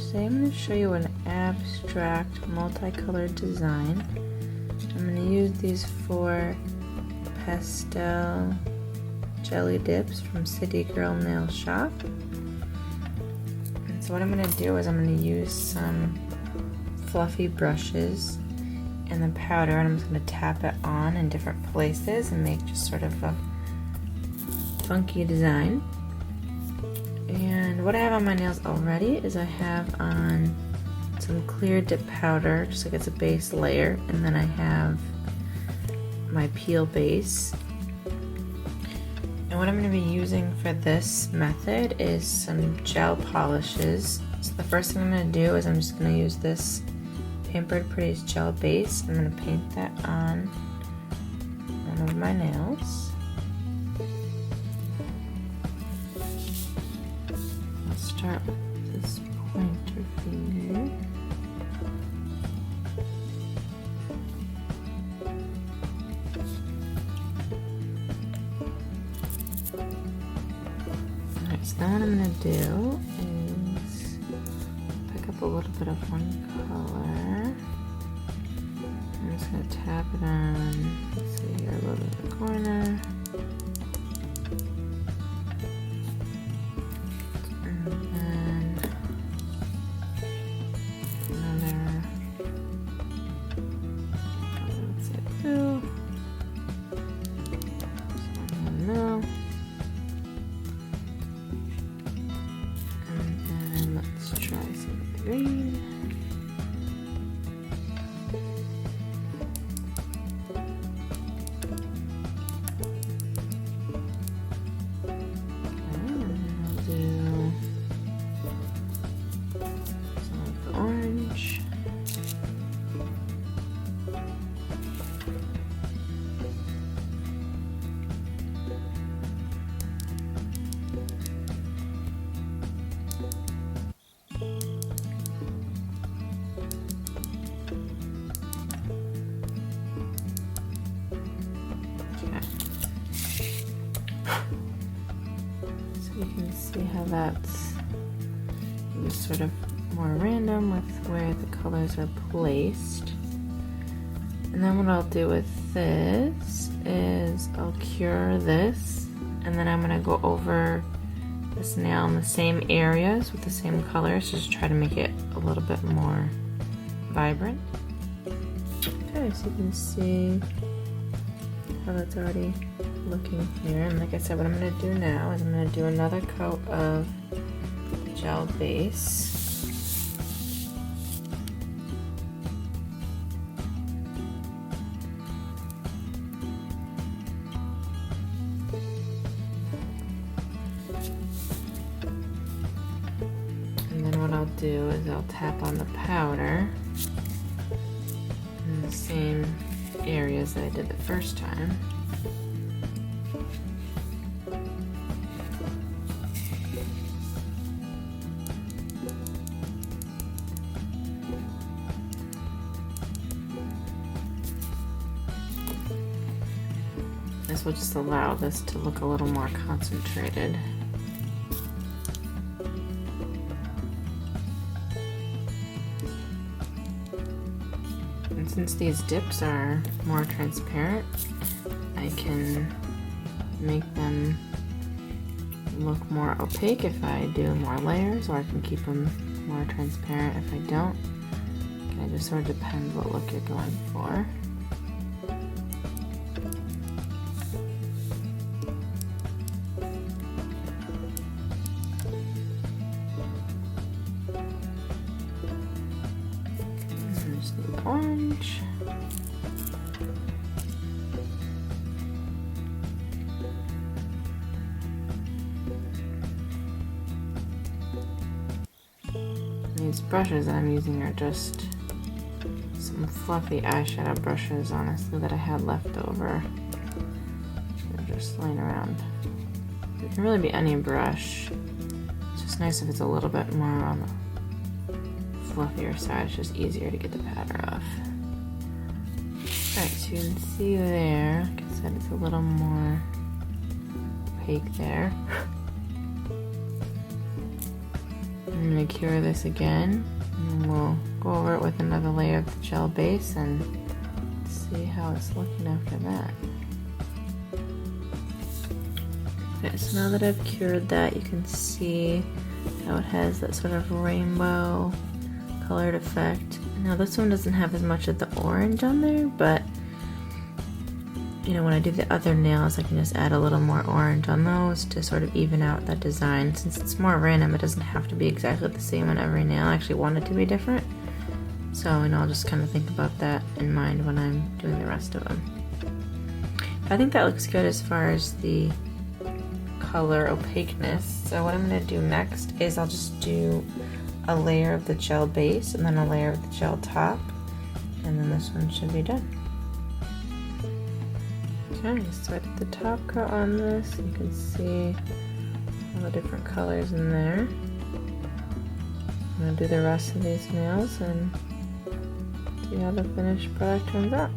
Today I'm going to show you an abstract multicolored design. I'm going to use these 4 pastel jelly dips from City Girl Nail Shop. And so what I'm going to do is I'm going to use some fluffy brushes and the powder, and I'm just going to tap it on in different places and make just sort of a funky design. And what I have on my nails already is I have on some clear dip powder, just like it's a base layer, and then I have my peel base. And what I'm going to be using for this method is some gel polishes. So the first thing I'm going to do is I'm just going to use this Pampered Pretties gel base. I'm going to paint that on one of my nails. Start with this pointer finger. Alright, so now what I'm going to do is pick up a little bit of one color. I'm just going to tap it on, let's see here, a little bit in the corner. Green. I'll do some of the orange. You can see how that's just sort of more random with where the colors are placed. And then what I'll do with this is I'll cure this, and then I'm going to go over this nail in the same areas with the same colors, just try to make it a little bit more vibrant. Okay, so you can see how that's already looking here, and like I said, what I'm going to do now is I'm going to do another coat of gel base. And then what I'll do is I'll tap on the powder in the same areas that I did the first time. This will just allow this to look a little more concentrated. And since these dips are more transparent, I can make them look more opaque if I do more layers, or I can keep them more transparent if I don't. It just sort of depends what look you're going for. There's the orange. These brushes that I'm using are just some fluffy eyeshadow brushes, honestly, that I had left over. They're just laying around. It can really be any brush. It's just nice if it's a little bit more on the fluffier side. It's just easier to get the powder off. Alright, so you can see there, like I said, it's a little more opaque there. I'm going to cure this again, and we'll go over it with another layer of the gel base and see how it's looking after that. Okay, so now that I've cured that, you can see how it has that sort of rainbow colored effect. Now this one doesn't have as much of the orange on there, but you know, when I do the other nails, I can just add a little more orange on those to sort of even out that design. Since it's more random, it doesn't have to be exactly the same on every nail. I actually want it to be different. So, and I'll just kind of think about that in mind when I'm doing the rest of them. I think that looks good as far as the color opaqueness. So what I'm going to do next is I'll just do a layer of the gel base and then a layer of the gel top. And then this one should be done. Okay, so I did the top coat on this. You can see all the different colors in there. I'm going to do the rest of these nails and see how the finished product turns out.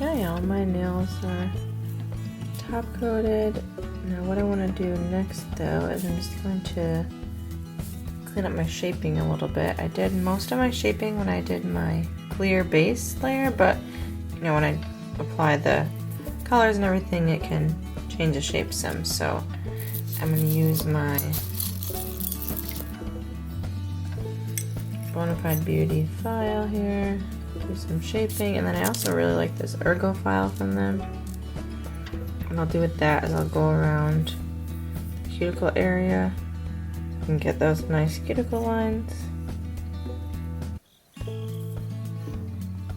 Okay, all my nails are top coated. Now what I want to do next though is I'm just going to clean up my shaping a little bit. I did most of my shaping when I did my clear base layer, but you know, when I apply the colors and everything, it can change the shape some. So I'm going to use my Bonafide Beauty file here, do some shaping, and then I also really like this Ergo file from them. What I'll do with that is I'll go around the cuticle area and get those nice cuticle lines.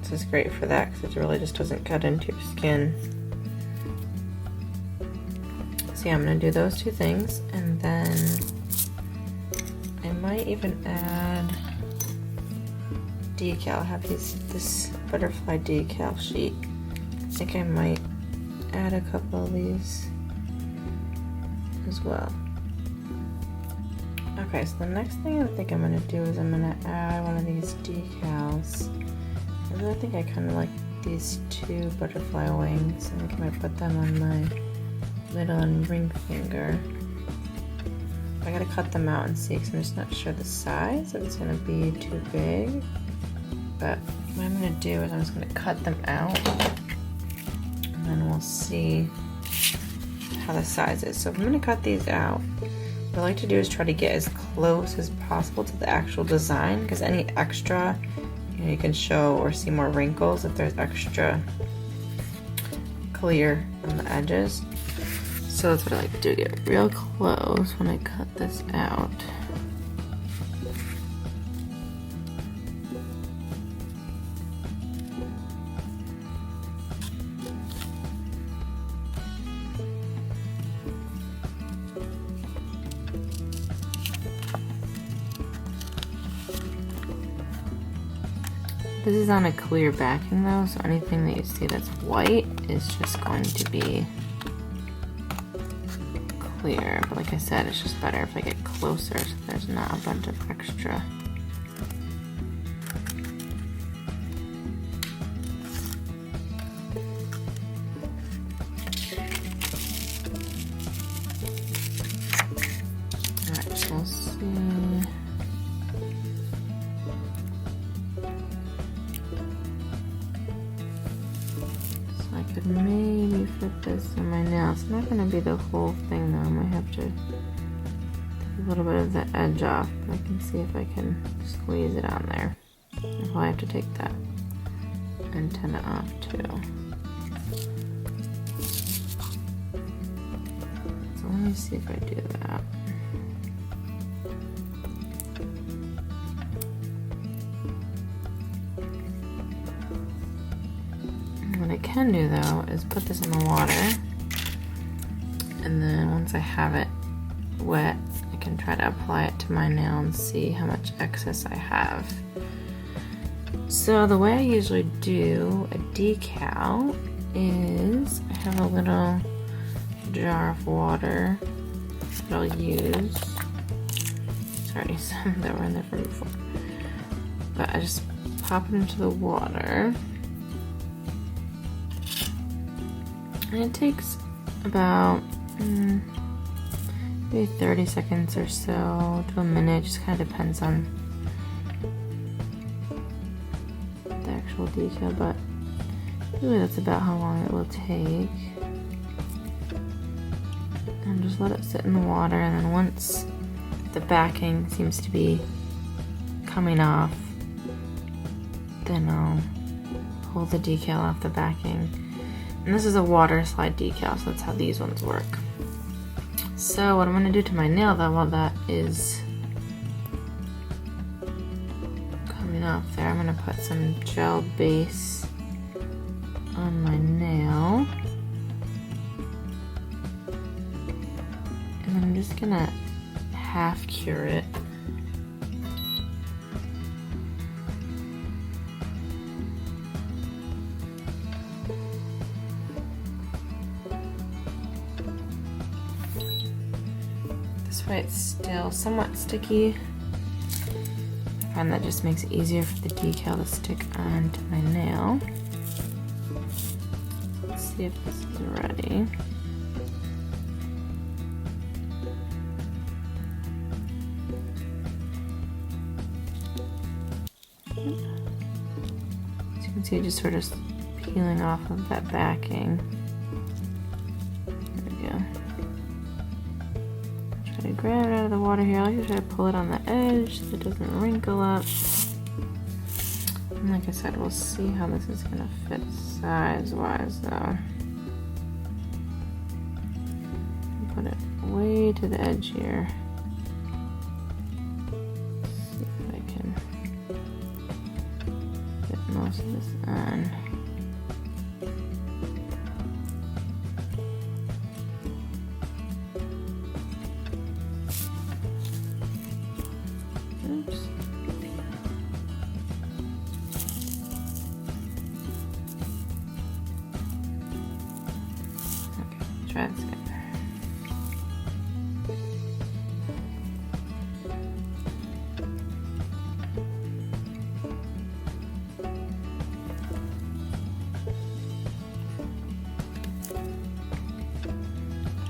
This is great for that because it really just doesn't cut into your skin. So yeah, I'm going to do those two things, and then I might even add decal. I have this butterfly decal sheet. I think I might add a couple of these as well. Okay, so the next thing I think I'm going to do is I'm going to add one of these decals. I really think I kind of like these two butterfly wings. I think I might put them on my middle and ring finger. I gotta cut them out and see because I'm just not sure the size, if it's going to be too big. But what I'm going to do is I'm just going to cut them out and then we'll see how the size is. So if I'm going to cut these out, what I like to do is try to get as close as possible to the actual design, because any extra, you know, you can show or see more wrinkles if there's extra clear on the edges. So that's what I like to do, get real close when I cut this out. This is on a clear backing though, so anything that you see that's white is just going to be clear. But like I said, it's just better if I get closer so there's not a bunch of extra. Alright, so we'll see. Could maybe fit this in my nail. It's not going to be the whole thing though. I might have to take a little bit of the edge off, but I can see if I can squeeze it on there. I'll have to take that antenna off too. So let me see if I do that. What I can do though is put this in the water, and then once I have it wet, I can try to apply it to my nail and see how much excess I have. So the way I usually do a decal is I have a little jar of water that I'll use. There's already some that were in there from before, but I just pop it into the water. And it takes about maybe 30 seconds or so to a minute, just kind of depends on the actual decal, but really that's about how long it will take. And just let it sit in the water, and then once the backing seems to be coming off, then I'll pull the decal off the backing. And this is a Waterslide decal, so that's how these ones work. So what I'm going to do to my nail though, while that is coming off there, I'm going to put some gel base on my nail. And then I'm just going to half cure it. This way it's still somewhat sticky. I find that just makes it easier for the decal to stick onto my nail. see if this is ready. As you can see, just sort of peeling off of that backing. There we go. Try to grab it out of the water here. I like to try to pull it on the edge so it doesn't wrinkle up. And like I said, we'll see how this is going to fit size-wise though. Put it way to the edge here. See if I can get most of this on. Oops. Okay, try this again.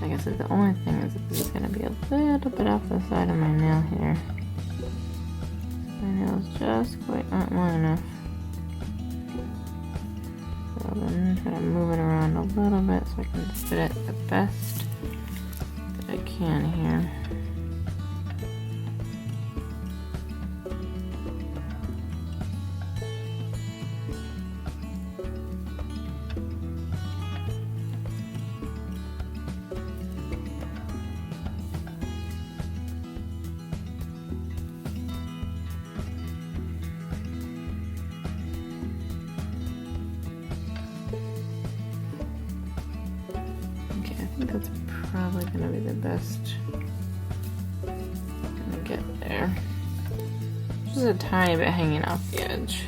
I guess the only thing is that this is going to be a little bit off the side of my nail here. My nail's just quite not long enough. So I'm going to try to move it around a little bit so I can fit it the best that I can here. I think that's probably going to be the best I'm going to get there. Just a tiny bit hanging off the edge.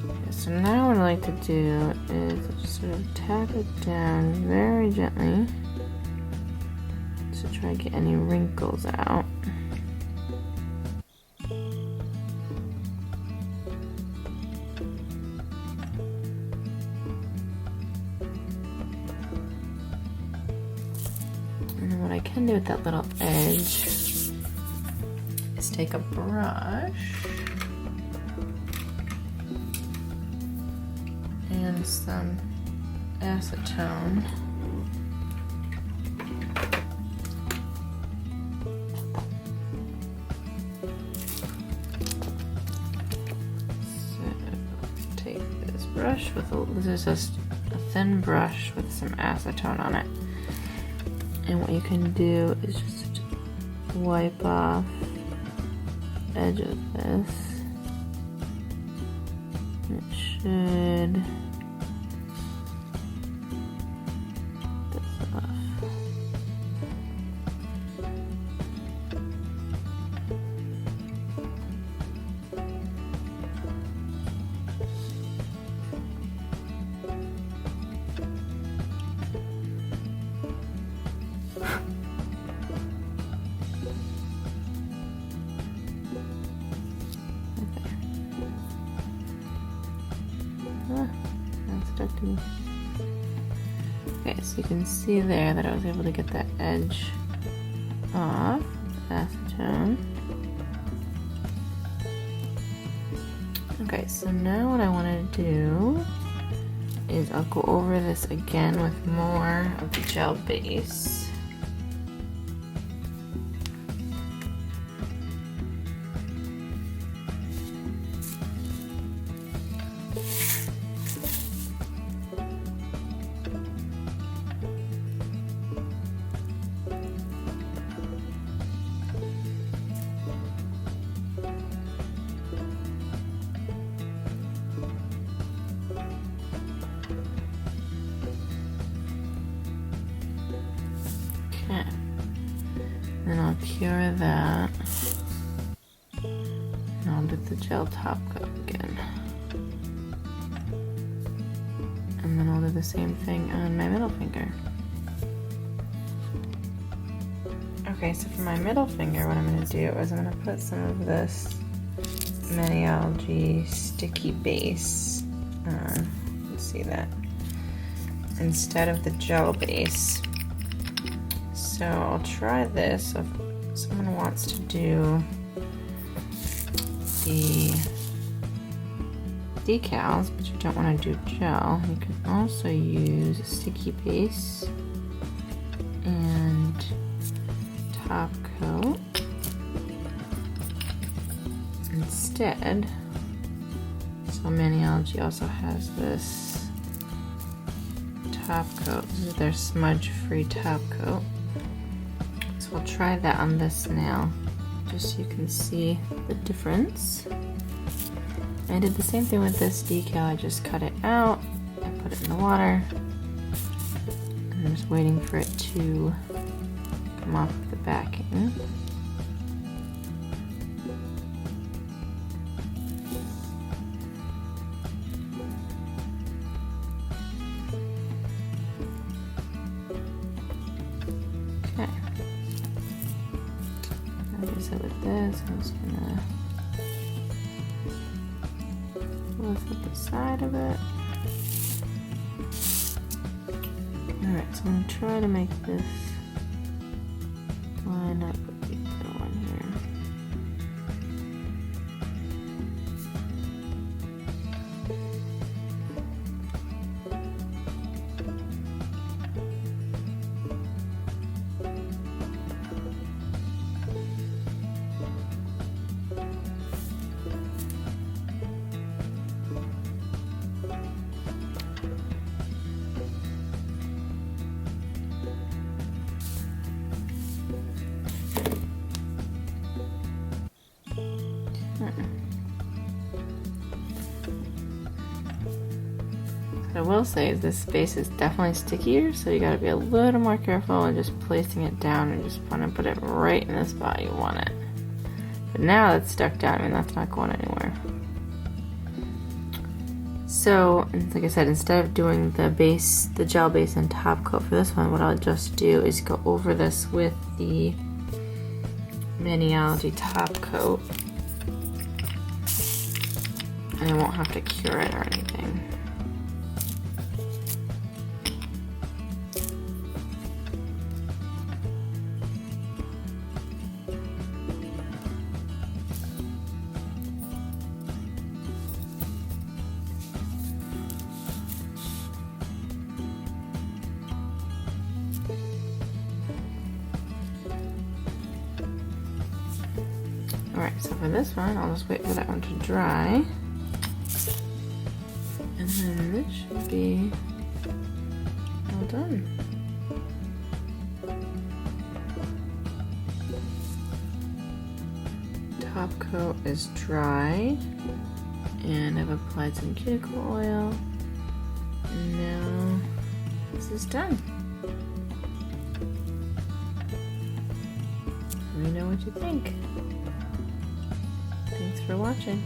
Okay, so now what I like to do is just sort of tap it down very gently to try to get any wrinkles out. And then what I can do with that little edge is take a brush and some acetone. So take this brush with this is just a thin brush with some acetone on it. And what you can do is just wipe off the edge of this. It should this off. That's stuck to me. Okay, so you can see there that I was able to get that edge off with acetone. Okay, so now what I want to do is I'll go over this again with more of the gel base. Okay, then I'll cure that, and I'll do the gel top coat again, and then I'll do the same thing on my middle finger. Okay, so for my middle finger, what I'm going to do is I'm going to put some of this mini algae sticky base on. see that, instead of the gel base. So I'll try this if someone wants to do the decals, but you don't want to do gel. You can also use a sticky base and top coat instead. So Maniology also has this top coat. This is their smudge-free top coat. So I'll try that on this nail, just so you can see the difference. I did the same thing with this decal. I just cut it out, I put it in the water, and I'm just waiting for it to come off the backing. Okay. Like I said with this, I'm just gonna lift up the side of it. Alright, so I'm going to try to make this line up with the other one here. What I will say is this space is definitely stickier, so you gotta be a little more careful and just placing it down, and just want to put it right in the spot you want it. But now it's stuck down, I mean that's not going anywhere. So, like I said, instead of doing the gel base and top coat for this one, what I'll just do is go over this with the Maniology top coat, and I won't have to cure it or anything. Alright, so for this one, I'll just wait for that one to dry. And then this should be all done. Top coat is dry, and I've applied some cuticle oil. And now this is done. Let me know what you think. Thanks for watching.